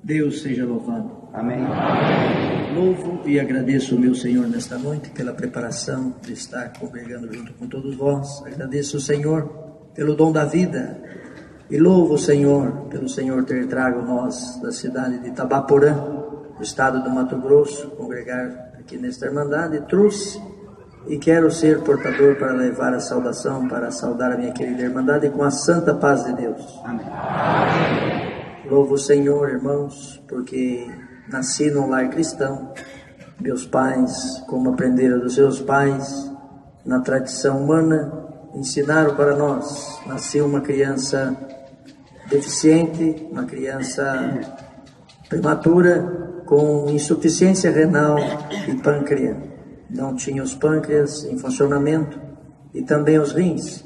Deus seja louvado. Amém. Louvo e agradeço ao meu Senhor nesta noite pela preparação de estar congregando junto com todos vós. Agradeço ao Senhor pelo dom da vida e louvo o Senhor pelo Senhor ter trago nós da cidade de Itabaporã, do estado do Mato Grosso, congregar aqui nesta Irmandade. Trouxe e quero ser portador para levar a saudação, para saudar a minha querida Irmandade com a santa paz de Deus. Amém. Louvo o Senhor, irmãos, porque nasci num lar cristão. Meus pais, como aprenderam dos seus pais, na tradição humana, ensinaram para nós. Nasci uma criança deficiente, uma criança prematura, com insuficiência renal e pâncreas. Não tinha os pâncreas em funcionamento e também os rins.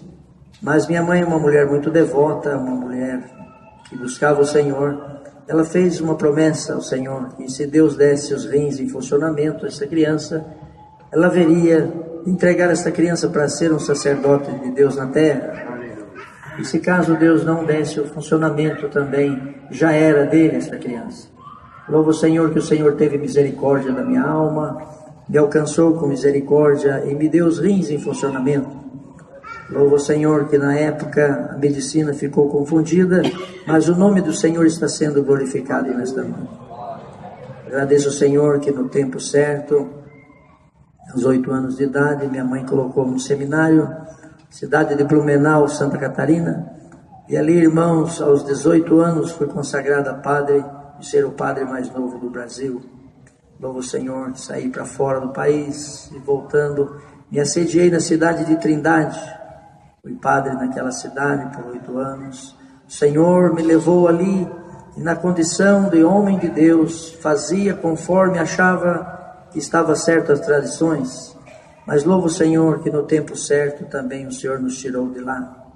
Mas minha mãe é uma mulher muito devota, uma mulher que buscava o Senhor. Ela fez uma promessa ao Senhor, que se Deus desse os rins em funcionamento a essa criança, ela veria entregar essa criança para ser um sacerdote de Deus na terra. E se caso Deus não desse o funcionamento também, já era dele essa criança. Louvo o Senhor que o Senhor teve misericórdia da minha alma, me alcançou com misericórdia e me deu os rins em funcionamento. Louvo o Senhor que na época a medicina ficou confundida, mas o nome do Senhor está sendo glorificado nesta noite. Agradeço ao Senhor que no tempo certo, aos 8 anos de idade, minha mãe colocou no seminário, cidade de Blumenau, Santa Catarina, e ali, irmãos, aos 18 anos fui consagrado a padre, de ser o padre mais novo do Brasil. Louvo o Senhor, saí para fora do país e voltando, me assediei na cidade de Trindade. Fui padre naquela cidade por 8 anos. O Senhor me levou ali e na condição de homem de Deus fazia conforme achava que estava certo as tradições. Mas louvo o Senhor que no tempo certo também o Senhor nos tirou de lá.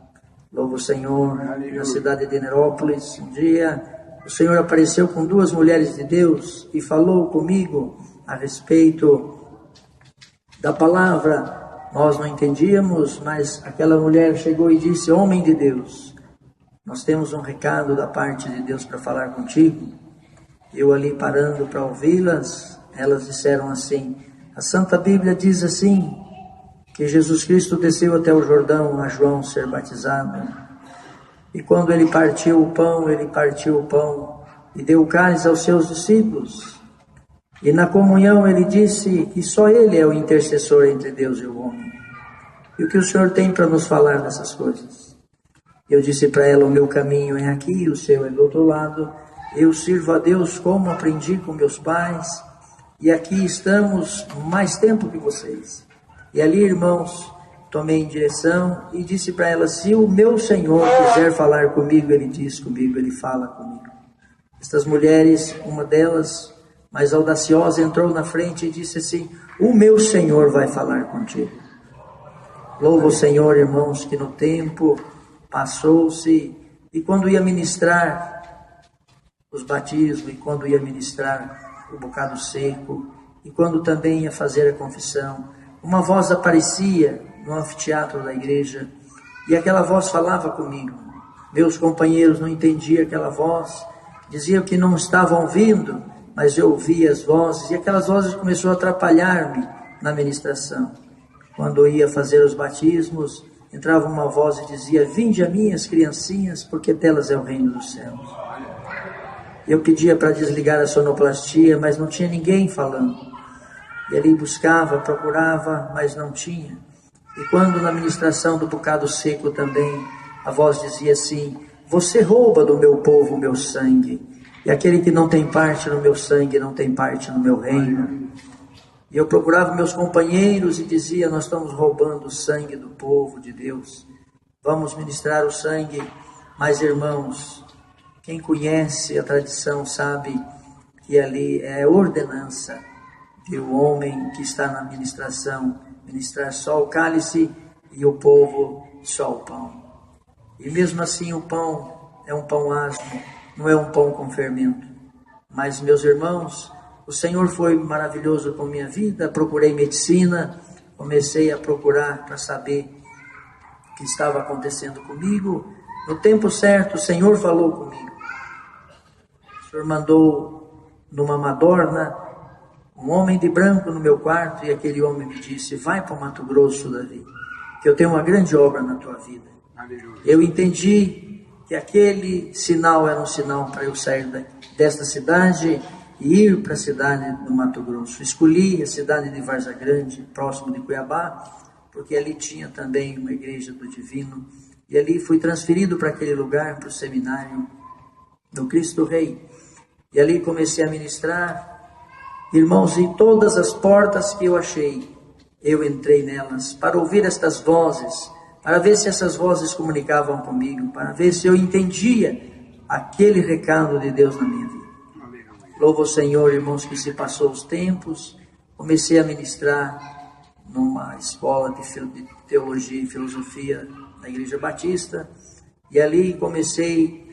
Louvo o Senhor, na cidade de Nerópolis, um dia o Senhor apareceu com 2 mulheres de Deus e falou comigo a respeito da palavra. Nós não entendíamos, mas aquela mulher chegou e disse: homem de Deus, nós temos um recado da parte de Deus para falar contigo. Eu ali parando para ouvi-las, elas disseram assim: a Santa Bíblia diz assim, que Jesus Cristo desceu até o Jordão a João ser batizado. E quando ele partiu o pão e deu o cálice aos seus discípulos. E na comunhão ele disse que só ele é o intercessor entre Deus e o homem. E o que o Senhor tem para nos falar dessas coisas? Eu disse para ela: o meu caminho é aqui, o seu é do outro lado. Eu sirvo a Deus como aprendi com meus pais. E aqui estamos mais tempo que vocês. E ali, irmãos, tomei em direção e disse para ela: se o meu Senhor quiser falar comigo, ele diz comigo, ele fala comigo. Estas mulheres, uma delas, mais audaciosa, entrou na frente e disse assim: o meu Senhor vai falar contigo. Louvo o Senhor, irmãos, que no tempo passou-se, e quando ia ministrar os batismos, e quando ia ministrar o bocado seco, e quando também ia fazer a confissão, uma voz aparecia no anfiteatro da igreja, e aquela voz falava comigo. Meus companheiros não entendiam aquela voz, diziam que não estavam ouvindo, mas eu ouvia as vozes, e aquelas vozes começaram a atrapalhar-me na ministração. Quando eu ia fazer os batismos, entrava uma voz e dizia: vinde a mim, as criancinhas, porque delas é o reino dos céus. Eu pedia para desligar a sonoplastia, mas não tinha ninguém falando. E ali buscava, procurava, mas não tinha. E quando na ministração do bocado seco também, a voz dizia assim: você rouba do meu povo o meu sangue. E aquele que não tem parte no meu sangue, não tem parte no meu reino. E eu procurava meus companheiros e dizia: nós estamos roubando o sangue do povo de Deus. Vamos ministrar o sangue. Mas, irmãos, quem conhece a tradição sabe que ali é ordenança de o homem que está na ministração ministrar só o cálice e o povo só o pão. E mesmo assim o pão é um pão asmo, não é um pão com fermento. Mas, meus irmãos, o Senhor foi maravilhoso com minha vida. Procurei medicina, comecei a procurar para saber o que estava acontecendo comigo. No tempo certo, o Senhor falou comigo. O Senhor mandou numa madorna um homem de branco no meu quarto, e aquele homem me disse: vai para o Mato Grosso, Davi, que eu tenho uma grande obra na tua vida. Aleluia. Eu entendi que aquele sinal era um sinal para eu sair desta cidade e ir para a cidade do Mato Grosso. Escolhi a cidade de Várzea Grande, próximo de Cuiabá, porque ali tinha também uma igreja do Divino, e ali fui transferido para aquele lugar, para o seminário do Cristo Rei, e ali comecei a ministrar. Irmãos, em todas as portas que eu achei, eu entrei nelas, para ouvir estas vozes, para ver se essas vozes comunicavam comigo, para ver se eu entendia aquele recado de Deus na minha vida. Louvo o Senhor, irmãos, que se passou os tempos, comecei a ministrar numa escola de teologia e filosofia da Igreja Batista, e ali comecei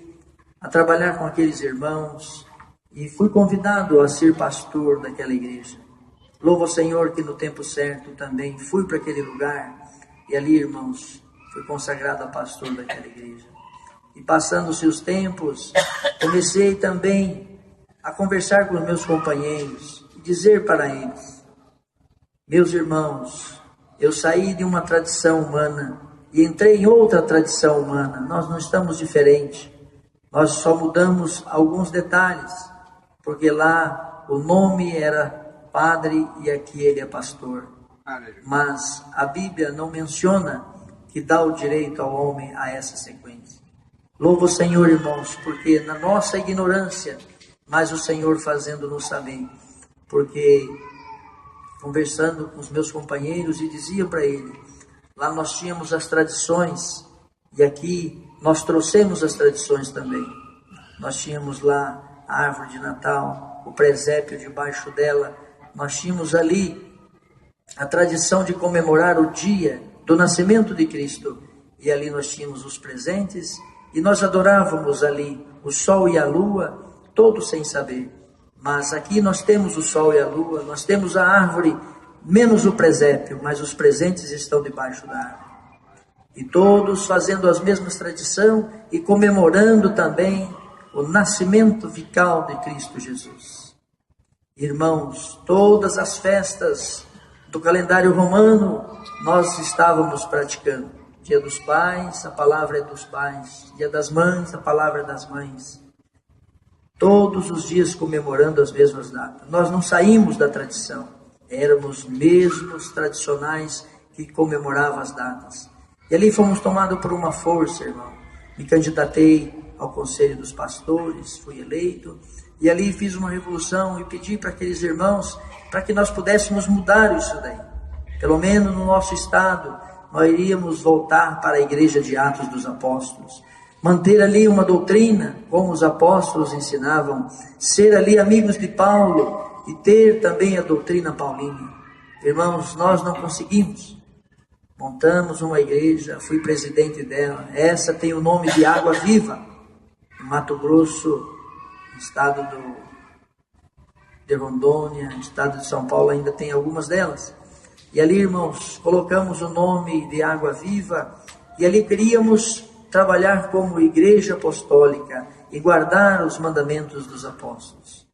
a trabalhar com aqueles irmãos, e fui convidado a ser pastor daquela igreja. Louvo ao Senhor que no tempo certo também fui para aquele lugar, e ali, irmãos, fui consagrado a pastor daquela igreja. E passando-se os tempos, comecei também a conversar com os meus companheiros e dizer para eles: meus irmãos, eu saí de uma tradição humana e entrei em outra tradição humana. Nós não estamos diferentes, nós só mudamos alguns detalhes, porque lá o nome era padre e aqui ele é pastor. Mas a Bíblia não menciona que dá o direito ao homem a essa sequência. Louvo o Senhor, irmãos, porque na nossa ignorância, mas o Senhor fazendo-nos saber, porque conversando com os meus companheiros e dizia para ele, lá nós tínhamos as tradições, e aqui nós trouxemos as tradições também. Nós tínhamos lá a árvore de Natal, o presépio debaixo dela, nós tínhamos ali a tradição de comemorar o dia do nascimento de Cristo, e ali nós tínhamos os presentes, e nós adorávamos ali o sol e a lua, todos sem saber. Mas aqui nós temos o sol e a lua, nós temos a árvore, menos o presépio, mas os presentes estão debaixo da árvore. E todos fazendo as mesmas tradições e comemorando também o nascimento vital de Cristo Jesus. Irmãos, todas as festas do calendário romano nós estávamos praticando. Dia dos Pais, a palavra é dos pais. Dia das Mães, a palavra é das mães. Todos os dias comemorando as mesmas datas. Nós não saímos da tradição. Éramos mesmos tradicionais que comemoravam as datas. E ali fomos tomados por uma força, irmão. Me candidatei ao Conselho dos Pastores, fui eleito, e ali fiz uma revolução e pedi para aqueles irmãos, para que nós pudéssemos mudar isso daí. Pelo menos no nosso estado, nós iríamos voltar para a igreja de Atos dos Apóstolos, manter ali uma doutrina, como os apóstolos ensinavam, ser ali amigos de Paulo e ter também a doutrina paulina. Irmãos, nós não conseguimos. Montamos uma igreja, fui presidente dela, essa tem o nome de Água Viva, Mato Grosso, estado de Rondônia, estado de São Paulo, ainda tem algumas delas. E ali, irmãos, colocamos o nome de Água Viva, e ali queríamos trabalhar como igreja apostólica e guardar os mandamentos dos apóstolos.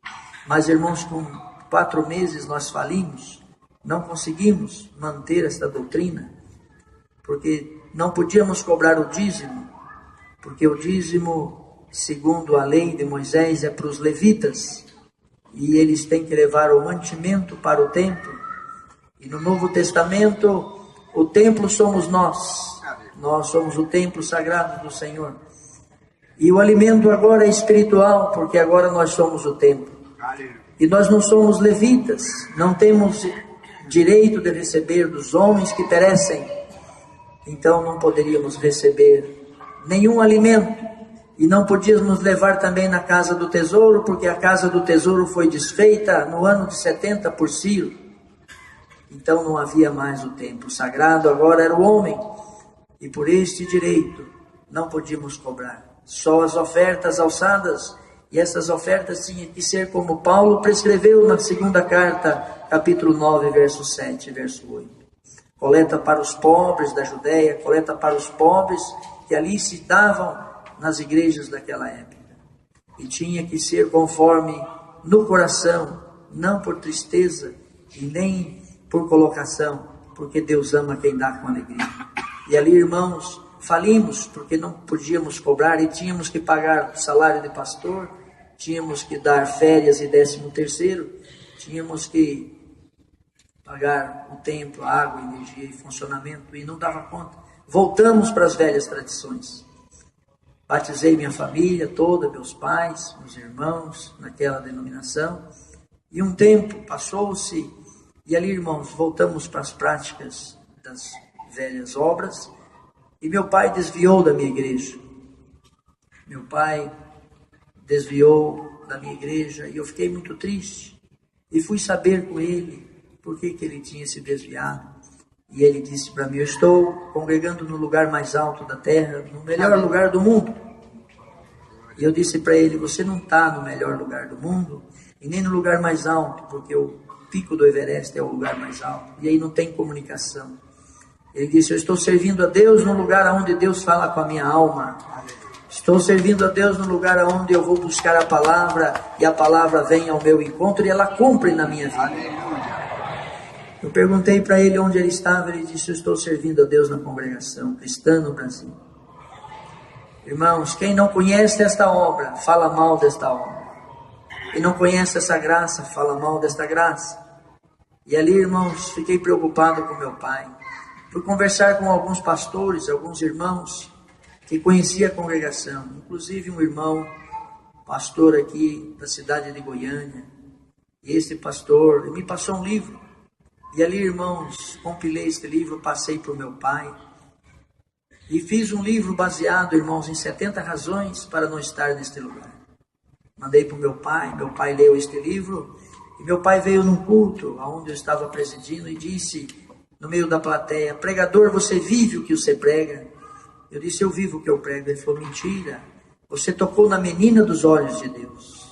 Mas, irmãos, com 4 meses nós falimos, não conseguimos manter esta doutrina, porque não podíamos cobrar o dízimo, porque o dízimo, segundo a lei de Moisés, é para os levitas, e eles têm que levar o mantimento para o templo. E no Novo Testamento, o templo somos nós somos o templo sagrado do Senhor. E o alimento agora é espiritual, porque agora nós somos o templo. E nós não somos levitas, não temos direito de receber dos homens que perecem, então não poderíamos receber nenhum alimento. E não podíamos levar também na casa do tesouro, porque a casa do tesouro foi desfeita no ano de 70 por Ciro. Então não havia mais o templo sagrado, agora era o homem. E por este direito não podíamos cobrar. Só as ofertas alçadas, e essas ofertas tinham que ser como Paulo prescreveu na segunda carta, capítulo 9, verso 7 e verso 8. Coleta para os pobres da Judéia, coleta para os pobres que ali se davam nas igrejas daquela época. e tinha que ser conforme no coração, não por tristeza e nem por colocação, porque Deus ama quem dá com alegria. E ali, irmãos, falimos porque não podíamos cobrar e tínhamos que pagar o salário de pastor, tínhamos que dar férias e 13º, tínhamos que pagar o templo, água, energia e funcionamento, e não dava conta. Voltamos para as velhas tradições. Batizei minha família toda, meus pais, meus irmãos, naquela denominação, e um tempo passou-se, e ali, irmãos, voltamos para as práticas das velhas obras, e meu pai desviou da minha igreja. Meu pai desviou da minha igreja, e eu fiquei muito triste, e fui saber com ele por que ele tinha se desviado. E ele disse para mim: eu estou congregando no lugar mais alto da terra, no melhor lugar do mundo. E eu disse para ele: você não está no melhor lugar do mundo, e nem no lugar mais alto, porque o pico do Everest é o lugar mais alto, e aí não tem comunicação. Ele disse: eu estou servindo a Deus no lugar onde Deus fala com a minha alma. Estou servindo a Deus no lugar onde eu vou buscar a palavra, e a palavra vem ao meu encontro, e ela cumpre na minha vida. Eu perguntei para ele onde ele estava, ele disse: eu estou servindo a Deus na congregação cristã no Brasil. Irmãos, quem não conhece esta obra, fala mal desta obra. Quem não conhece essa graça, fala mal desta graça. E ali, irmãos, fiquei preocupado com meu pai. Fui conversar com alguns pastores, alguns irmãos que conhecia a congregação, inclusive um irmão, pastor aqui da cidade de Goiânia. E esse pastor me passou um livro. E ali, irmãos, compilei este livro, passei para o meu pai. E fiz um livro baseado, irmãos, em 70 razões para não estar neste lugar. Mandei para o meu pai leu este livro. E meu pai veio num culto, onde eu estava presidindo, e disse, no meio da plateia: pregador, você vive o que você prega? Eu disse: eu vivo o que eu prego. Ele falou: mentira, você tocou na menina dos olhos de Deus.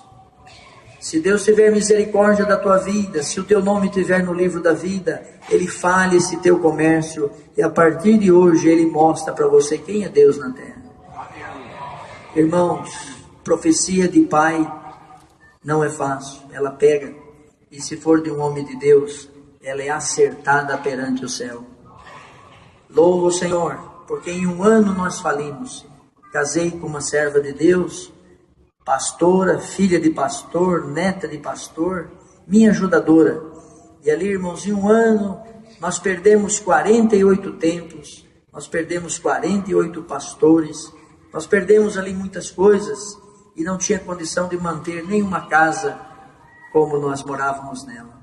Se Deus tiver misericórdia da tua vida, se o teu nome estiver no livro da vida, Ele fale esse teu comércio, e a partir de hoje Ele mostra para você quem é Deus na terra. Irmãos, profecia de pai não é fácil, ela pega, e se for de um homem de Deus, ela é acertada perante o céu. Louvo o Senhor, porque em um ano nós falimos. Casei com uma serva de Deus, pastora, filha de pastor, neta de pastor, minha ajudadora. E ali, irmãos, em um ano, nós perdemos 48 templos, nós perdemos 48 pastores, nós perdemos ali muitas coisas, e não tinha condição de manter nenhuma casa como nós morávamos nela.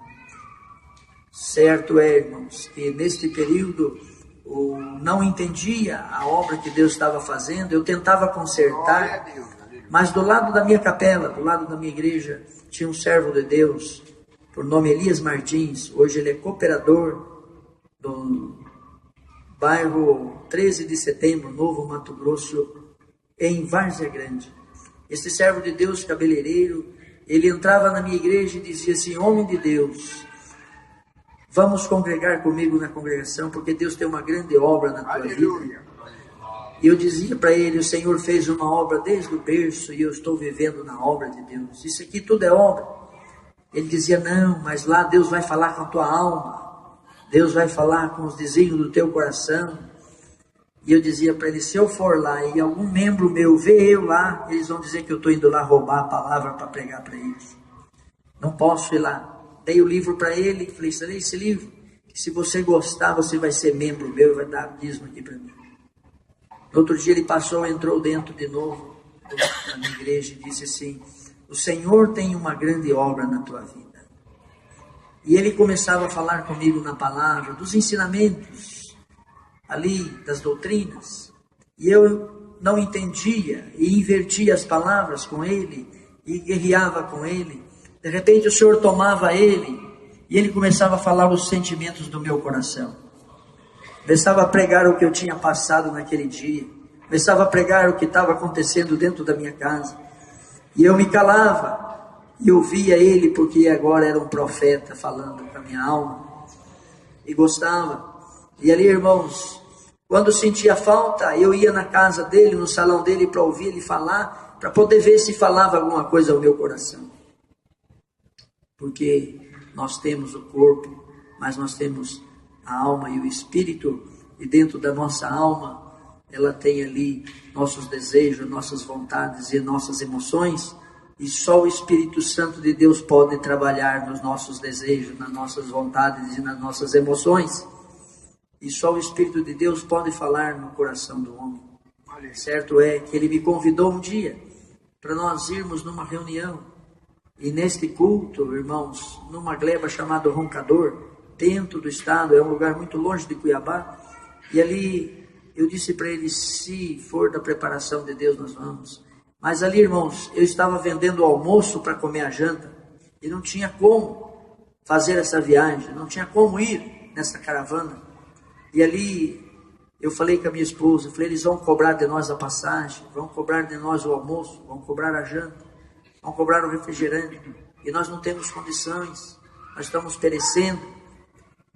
Certo é, irmãos, que neste período eu não entendia a obra que Deus estava fazendo, eu tentava consertar, mas do lado da minha capela, do lado da minha igreja, tinha um servo de Deus, por nome Elias Martins. Hoje ele é cooperador do bairro 13 de Setembro, Novo Mato Grosso, em Várzea Grande. Este servo de Deus, cabeleireiro, ele entrava na minha igreja e dizia assim: homem de Deus, vamos congregar comigo na congregação, porque Deus tem uma grande obra na tua vida. E eu dizia para ele: o Senhor fez uma obra desde o berço e eu estou vivendo na obra de Deus. Isso aqui tudo é obra. Ele dizia: não, mas lá Deus vai falar com a tua alma. Deus vai falar com os desígnios do teu coração. E eu dizia para ele: se eu for lá e algum membro meu ver eu lá, eles vão dizer que eu estou indo lá roubar a palavra para pregar para eles. Não posso ir lá. Dei o livro para ele, falei: lê esse livro, que se você gostar, você vai ser membro meu e vai dar dízimo aqui para mim. No outro dia ele passou, entrou dentro de novo na minha igreja e disse assim: o Senhor tem uma grande obra na tua vida. E ele começava a falar comigo na palavra, dos ensinamentos ali, das doutrinas. E eu não entendia e invertia as palavras com ele e guerreava com ele. De repente o Senhor tomava ele e ele começava a falar os sentimentos do meu coração. Começava a pregar o que eu tinha passado naquele dia. Começava a pregar o que estava acontecendo dentro da minha casa. E eu me calava e ouvia ele, porque agora era um profeta falando com a minha alma. E gostava. E ali, irmãos, quando sentia falta, eu ia na casa dele, no salão dele, para ouvir ele falar. para poder ver se falava alguma coisa ao meu coração. Porque nós temos o corpo, mas nós temos a alma e o espírito, e dentro da nossa alma, ela tem ali nossos desejos, nossas vontades e nossas emoções, e só o Espírito Santo de Deus pode trabalhar nos nossos desejos, nas nossas vontades e nas nossas emoções. E só o Espírito de Deus pode falar no coração do homem. Certo é que ele me convidou um dia para nós irmos numa reunião. E neste culto, irmãos, numa gleba chamada Roncador, dentro do estado, é um lugar muito longe de Cuiabá. E ali eu disse para ele, se for da preparação de Deus, nós vamos. Mas ali, irmãos, eu estava vendendo o almoço para comer a janta. E não tinha como fazer essa viagem, não tinha como ir nessa caravana. E ali eu falei com a minha esposa, falei, eles vão cobrar de nós a passagem, vão cobrar de nós o almoço, vão cobrar a janta, vão cobrar o refrigerante. E nós não temos condições, nós estamos perecendo.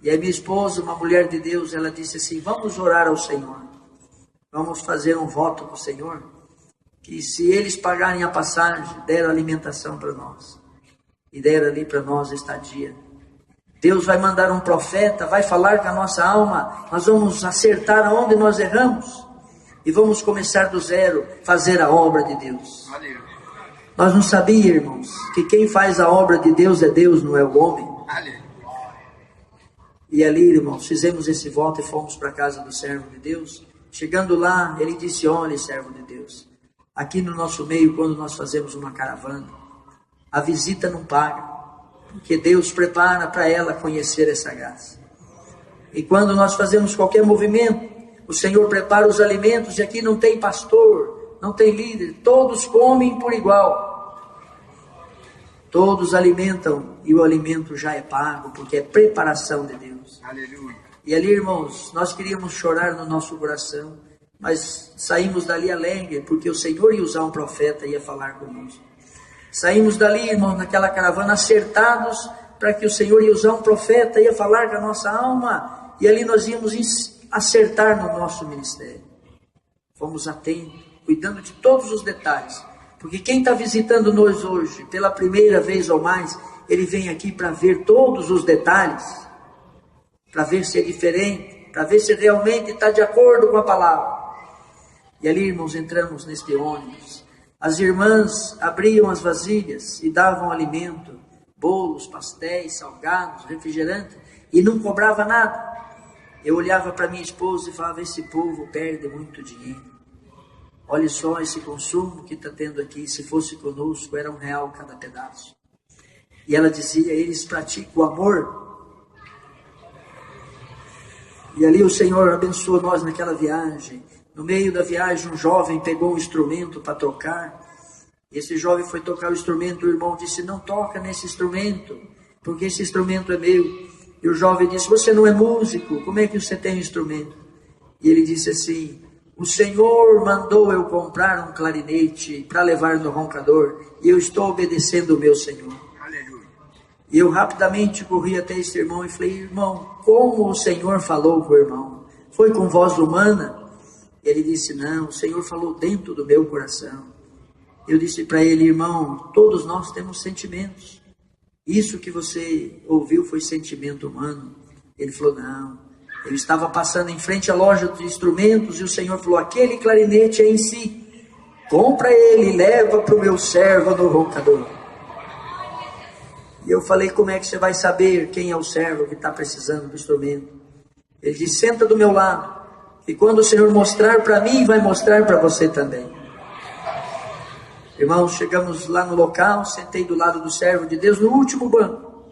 E a minha esposa, uma mulher de Deus, ela disse assim, vamos orar ao Senhor. Vamos fazer um voto com o Senhor, que se eles pagarem a passagem, deram alimentação para nós. E deram ali para nós estadia. Deus vai mandar um profeta, vai falar com a nossa alma, nós vamos acertar aonde nós erramos. E vamos começar do zero, fazer a obra de Deus. Aleluia. Nós não sabíamos, irmãos, que quem faz a obra de Deus é Deus, não é o homem. Aleluia. E ali, irmãos, fizemos esse voto e fomos para a casa do servo de Deus. Chegando lá, ele disse, olha, servo de Deus, aqui no nosso meio, quando nós fazemos uma caravana, a visita não paga, porque Deus prepara para ela conhecer essa graça. E quando nós fazemos qualquer movimento, o Senhor prepara os alimentos, e aqui não tem pastor, não tem líder, todos comem por igual. Todos alimentam, e o alimento já é pago, porque é preparação de Deus. Aleluia. E ali, irmãos, nós queríamos chorar no nosso coração, mas saímos dali alegre, porque o Senhor ia usar um profeta e ia falar conosco. Saímos dali, irmãos, naquela caravana, acertados, para que o Senhor ia usar um profeta, ia falar com a nossa alma, e ali nós íamos acertar no nosso ministério. Fomos atentos, cuidando de todos os detalhes, porque quem está visitando nós hoje, pela primeira vez ou mais, ele vem aqui para ver todos os detalhes, para ver se é diferente, para ver se realmente está de acordo com a palavra. E ali, irmãos, entramos neste ônibus. As irmãs abriam as vasilhas e davam alimento, bolos, pastéis, salgados, refrigerante, e não cobrava nada. Eu olhava para minha esposa e falava, esse povo perde muito dinheiro. Olha só esse consumo que está tendo aqui, se fosse conosco, era R$1 cada pedaço. E ela dizia, eles praticam o amor. E ali o Senhor abençoou nós naquela viagem. No meio da viagem, um jovem pegou um instrumento para tocar. Esse jovem foi tocar o instrumento, o irmão disse, não toca nesse instrumento, porque esse instrumento é meu. E o jovem disse, você não é músico, como é que você tem um instrumento? E ele disse assim, o Senhor mandou eu comprar um clarinete para levar no roncador, e eu estou obedecendo o meu Senhor. Aleluia. E eu rapidamente corri até esse irmão e falei, irmão, como o Senhor falou com o irmão? Foi com voz humana? Ele disse, não, o Senhor falou dentro do meu coração. Eu disse para ele, irmão, todos nós temos sentimentos. Isso que você ouviu foi sentimento humano? Ele falou, não. Eu estava passando em frente à loja de instrumentos e o Senhor falou, aquele clarinete é em si. Compra ele e leva para o meu servo no roncador. E eu falei, como é que você vai saber quem é o servo que está precisando do instrumento? Ele disse, senta do meu lado. E quando o Senhor mostrar para mim, vai mostrar para você também. Irmãos, chegamos lá no local, sentei do lado do servo de Deus, no último banco.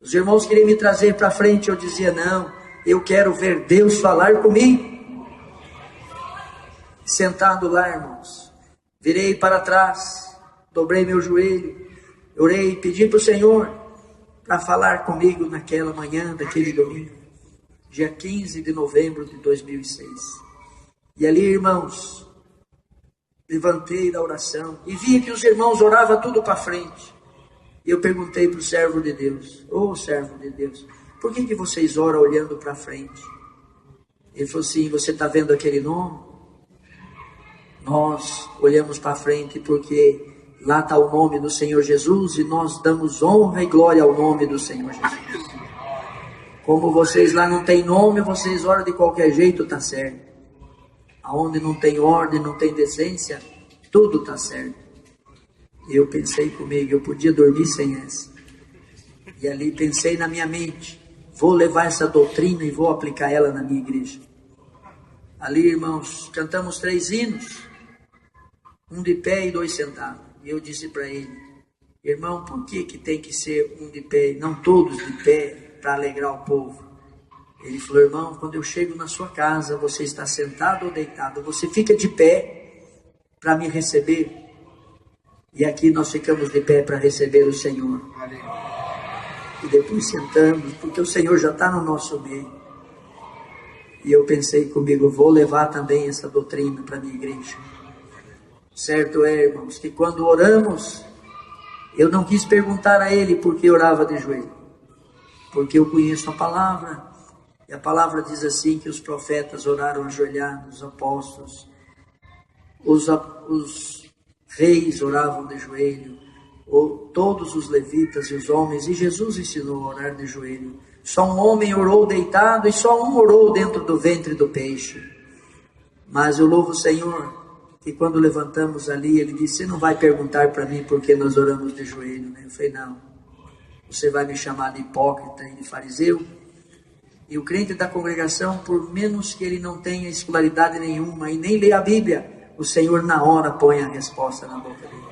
Os irmãos queriam me trazer para frente, eu dizia, não, eu quero ver Deus falar comigo. Sentado lá, irmãos, virei para trás, dobrei meu joelho, orei e pedi para o Senhor para falar comigo naquela manhã, daquele domingo. Dia 15 de novembro de 2006. E ali, irmãos, levantei da oração e vi que os irmãos oravam tudo para frente. E eu perguntei para o servo de Deus, servo de Deus, por que vocês oram olhando para frente? Ele falou assim, você está vendo aquele nome? nós olhamos para frente porque lá está o nome do Senhor Jesus e nós damos honra e glória ao nome do Senhor Jesus. Como vocês lá não tem nome, vocês oram de qualquer jeito, está certo. Aonde não tem ordem, não tem decência, tudo está certo. E eu pensei comigo, eu podia dormir sem essa. E ali pensei na minha mente, vou levar essa doutrina e vou aplicar ela na minha igreja. Ali, irmãos, cantamos 3 hinos, um de pé e 2 sentados. E eu disse para ele, irmão, por que tem que ser um de pé e não todos de pé para alegrar o povo? Ele falou, irmão, quando eu chego na sua casa, você está sentado ou deitado, você fica de pé para me receber. E aqui nós ficamos de pé para receber o Senhor. E depois sentamos, porque o Senhor já está no nosso meio. E eu pensei comigo, vou levar também essa doutrina para a minha igreja. Certo é, irmãos, que quando oramos, eu não quis perguntar a ele por que orava de joelho. Porque eu conheço a palavra. E a palavra diz assim, que os profetas oraram ajoelhados, os apóstolos, os reis oravam de joelho, todos os levitas e os homens, e Jesus ensinou a orar de joelho. Só um homem orou deitado e só um orou dentro do ventre do peixe. Mas eu louvo o Senhor, que quando levantamos ali, ele disse, você não vai perguntar para mim por que nós oramos de joelho, né? Eu falei, não, você vai me chamar de hipócrita e de fariseu? E o crente da congregação, por menos que ele não tenha escolaridade nenhuma e nem lê a Bíblia, o Senhor na hora põe a resposta na boca dele.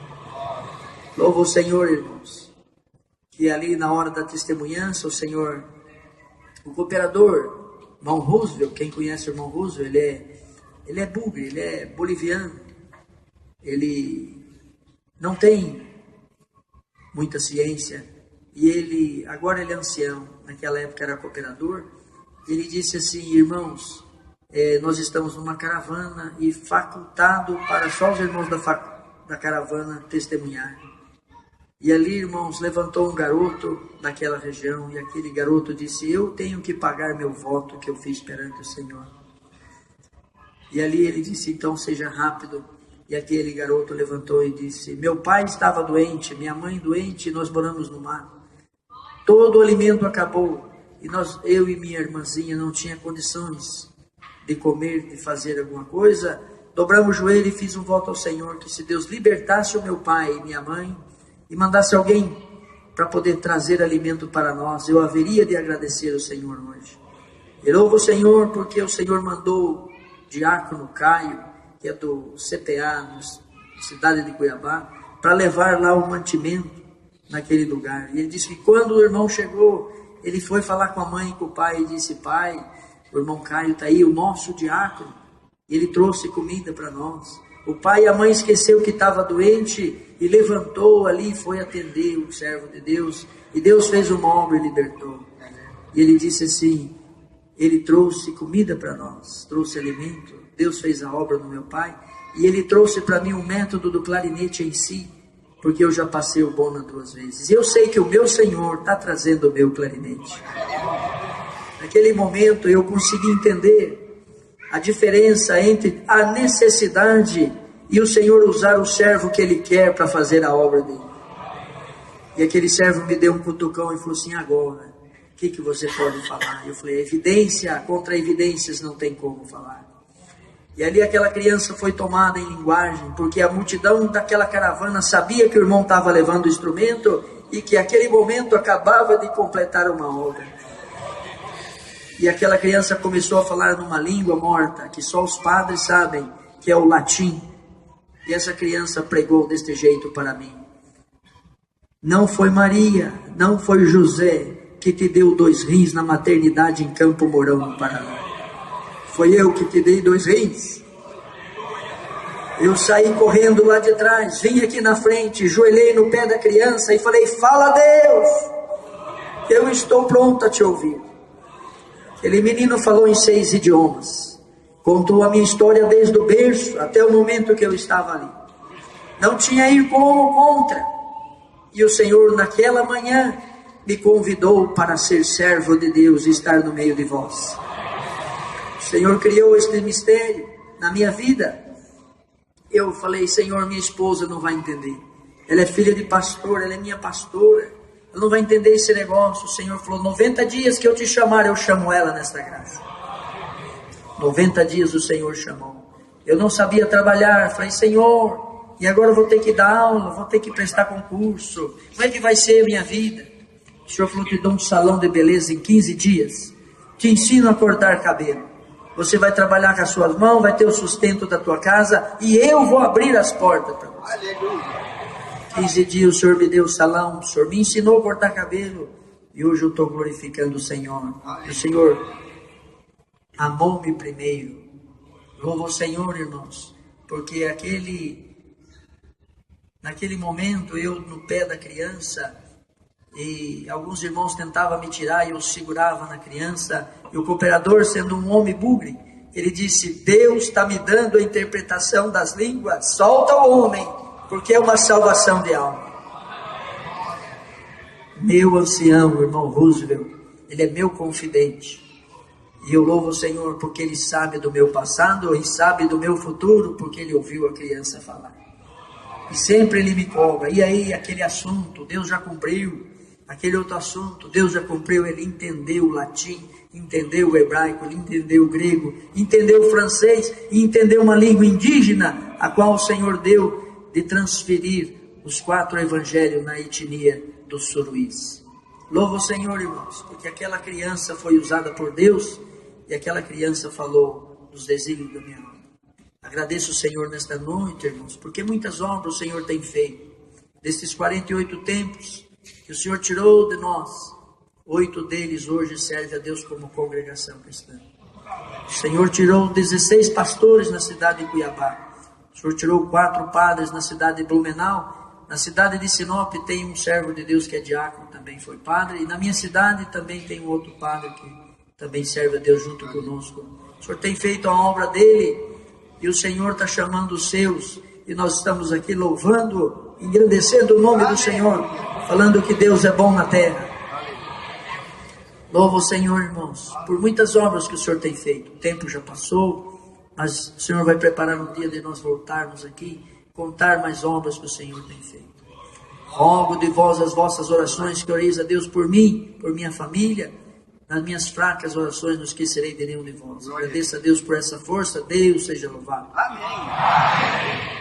Louvo o Senhor, irmãos, que ali na hora da testemunhança, o Senhor, o cooperador, irmão Roosevelt, quem conhece o irmão Roosevelt, ele é bugre, ele é boliviano, ele não tem muita ciência, e agora ele é ancião, naquela época era cooperador. Ele disse assim, irmãos, nós estamos numa caravana e facultado para só os irmãos da caravana testemunhar. E ali, irmãos, levantou um garoto daquela região e aquele garoto disse, eu tenho que pagar meu voto que eu fiz perante o Senhor. E ali ele disse, então seja rápido. E aquele garoto levantou e disse, meu pai estava doente, minha mãe doente, e nós moramos no mato. Todo o alimento acabou. E eu e minha irmãzinha não tinha condições de comer, de fazer alguma coisa. Dobramos o joelho e fiz um voto ao Senhor, que se Deus libertasse o meu pai e minha mãe, e mandasse alguém para poder trazer alimento para nós, eu haveria de agradecer ao Senhor hoje. Eu louvo o Senhor porque o Senhor mandou o diácono Caio, que é do CPA, na cidade de Cuiabá, para levar lá o mantimento naquele lugar. E ele disse que quando o irmão chegou, ele foi falar com a mãe e com o pai e disse, pai, o irmão Caio está aí, o nosso diácono, ele trouxe comida para nós. O pai e a mãe esqueceu que estava doente e levantou ali e foi atender o servo de Deus. E Deus fez uma obra e libertou. E ele disse assim, ele trouxe comida para nós, trouxe alimento. Deus fez a obra no meu pai. E ele trouxe para mim um método do clarinete em si, porque eu já passei o bona 2 vezes. E eu sei que o meu Senhor está trazendo o meu clarinete. Naquele momento eu consegui entender a diferença entre a necessidade e o Senhor usar o servo que Ele quer para fazer a obra dele. E aquele servo me deu um cutucão e falou assim, agora, o que você pode falar? Eu falei, evidência contra evidências não tem como falar. E ali aquela criança foi tomada em linguagem, porque a multidão daquela caravana sabia que o irmão estava levando o instrumento e que aquele momento acabava de completar uma obra. E aquela criança começou a falar numa língua morta, que só os padres sabem, que é o latim. E essa criança pregou deste jeito para mim. Não foi Maria, não foi José que te deu 2 rins na maternidade em Campo Mourão, no Paraná. Foi eu que te dei 2 rins. Eu saí correndo lá de trás, vim aqui na frente, joelhei no pé da criança e falei, fala a Deus, que eu estou pronto a te ouvir. Aquele menino falou em 6 idiomas, contou a minha história desde o berço até o momento que eu estava ali. Não tinha ir como contra. E o Senhor naquela manhã me convidou para ser servo de Deus e estar no meio de vós. O Senhor criou este mistério na minha vida. eu falei, Senhor, minha esposa não vai entender. Ela é filha de pastor, ela é minha pastora. Ela não vai entender esse negócio. O Senhor falou, 90 dias que eu te chamar, eu chamo ela nesta graça. 90 dias o Senhor chamou. Eu não sabia trabalhar. Falei, Senhor, e agora eu vou ter que dar aula, vou ter que prestar concurso. Como é que vai ser a minha vida? O Senhor falou, te dou um salão de beleza em 15 dias. Te ensino a cortar cabelo. Você vai trabalhar com as suas mãos, vai ter o sustento da tua casa e eu vou abrir as portas para você. Aleluia. 15 dias o Senhor me deu o salão, o Senhor me ensinou a cortar cabelo e hoje eu estou glorificando o Senhor. E o Senhor amou-me primeiro. Louvo o Senhor, irmãos, porque naquele momento eu no pé da criança, e alguns irmãos tentavam me tirar e eu segurava na criança, e o cooperador, sendo um homem bugre, ele disse, Deus está me dando a interpretação das línguas, solta o homem, porque é uma salvação de alma. Meu ancião, o irmão Roosevelt, ele é meu confidente, e eu louvo o Senhor porque ele sabe do meu passado e sabe do meu futuro, porque ele ouviu a criança falar. E sempre ele me cobra, e aí aquele assunto, Deus já cumpriu. Aquele outro assunto, Deus já cumpriu. Ele entendeu o latim, entendeu o hebraico, ele entendeu o grego, entendeu o francês, e entendeu uma língua indígena, a qual o Senhor deu de transferir os 4 evangelhos na etnia dos suruís. Louva o Senhor, irmãos, porque aquela criança foi usada por Deus, e aquela criança falou dos desígnios da minha alma. Agradeço o Senhor nesta noite, irmãos, porque muitas obras o Senhor tem feito. Destes 48 tempos que o Senhor tirou de nós, 8 deles hoje servem a Deus como congregação cristã. O Senhor tirou 16 pastores na cidade de Cuiabá. O Senhor tirou 4 padres na cidade de Blumenau. Na cidade de Sinop tem um servo de Deus que é diácono, também foi padre. E na minha cidade também tem um outro padre que também serve a Deus junto conosco. O Senhor tem feito a obra dele e o Senhor está chamando os seus. E nós estamos aqui louvando, engrandecendo o nome do Senhor, falando que Deus é bom na terra. Louva o Senhor, irmãos, por muitas obras que o Senhor tem feito. O tempo já passou, mas o Senhor vai preparar um dia de nós voltarmos aqui, contar mais obras que o Senhor tem feito. Rogo de vós as vossas orações, que oreis a Deus por mim, por minha família. Nas minhas fracas orações não esquecerei de nenhum de vós. Agradeço a Deus por essa força. Deus seja louvado. Amém.